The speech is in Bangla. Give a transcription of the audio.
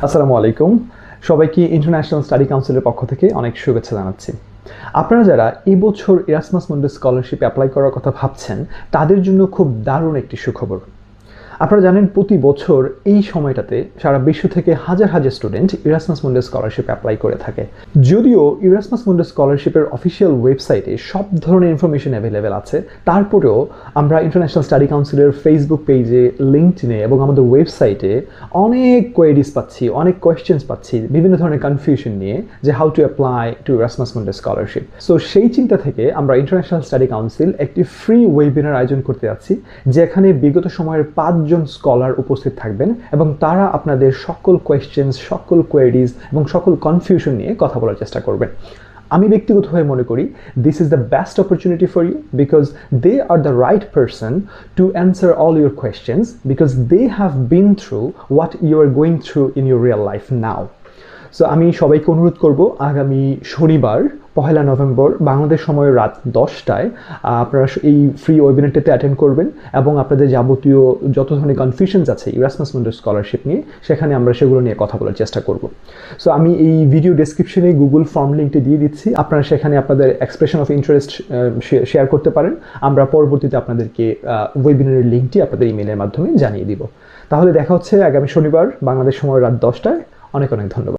আসসালামু আলাইকুম। সবাইকে ইন্টারন্যাশনাল স্টাডি কাউন্সিলের পক্ষ থেকে অনেক শুভেচ্ছা জানাচ্ছি। আপনারা যারা এই বছর এরাসমাস মুন্ডাস স্কলারশিপ অ্যাপ্লাই করার কথা ভাবছেন, তাদের জন্য খুব দারুণ একটি সুখবর। আপনারা জানেন প্রতি বছর এই সময়টাতে সারা বিশ্ব থেকে হাজার হাজার student Erasmus Mundus scholarship apply করে থাকে। যদিও এরাসমাস মুন্ডাস স্কলারশিপের অফিসিয়াল ওয়েবসাইটে সব ধরনের ইনফরমেশন অ্যাভেলেবেল আছে, তারপরেও আমরা ইন্টারন্যাশনাল স্টাডি কাউন্সিলের ফেসবুক পেজে, লিঙ্কডইনে এবং আমাদের ওয়েবসাইটে অনেক কোয়েরিজ পাচ্ছি, অনেক কোয়েশ্চেন্স পাচ্ছি বিভিন্ন ধরনের কনফিউশন নিয়ে যে how to apply to Erasmus Mundus scholarship. So সেই চিন্তা থেকে আমরা ইন্টারন্যাশনাল স্টাডি কাউন্সিল একটি ফ্রি ওয়েবিনার আয়োজন করতে যাচ্ছি, যেখানে বিগত সময়ের 5 জন স্কলার উপস্থিত থাকবেন এবং তারা আপনাদের সকল কোয়েশ্চেন্স, সকল কোয়েরিজ এবং সকল কনফিউশন নিয়ে কথা বলার চেষ্টা করবেন। আমি ব্যক্তিগতভাবে মনে করি this is the best opportunity for you because they are the right person to answer all your questions because they have been through what you are going through in your real life now. So আমি সবাইকে অনুরোধ করব, আগামী শনিবার 1 নভেম্বর বাংলাদেশ সময় রাত 10টায় আপনারা এই ফ্রি ওয়েবিনারটাতে অ্যাটেন্ড করবেন এবং আপনাদের যাবতীয় যত ধরনের কনফিউশনস আছে এরাসমাস মুন্ডাস স্কলারশিপ নিয়ে, সেখানে আমরা সেগুলো নিয়ে কথা বলার চেষ্টা করব। সো আমি এই ভিডিও ডেসক্রিপশনে গুগল ফর্ম লিঙ্কটি দিয়ে দিচ্ছি, আপনারা সেখানে আপনাদের এক্সপ্রেশন অফ ইন্টারেস্ট শেয়ার করতে পারেন। আমরা পরবর্তীতে আপনাদেরকে ওয়েবিনারের লিঙ্কটি আপনাদের ইমেলের মাধ্যমে জানিয়ে দিব। তাহলে দেখা হচ্ছে আগামী শনিবার বাংলাদেশ সময় রাত 10টায়। অনেক অনেক ধন্যবাদ।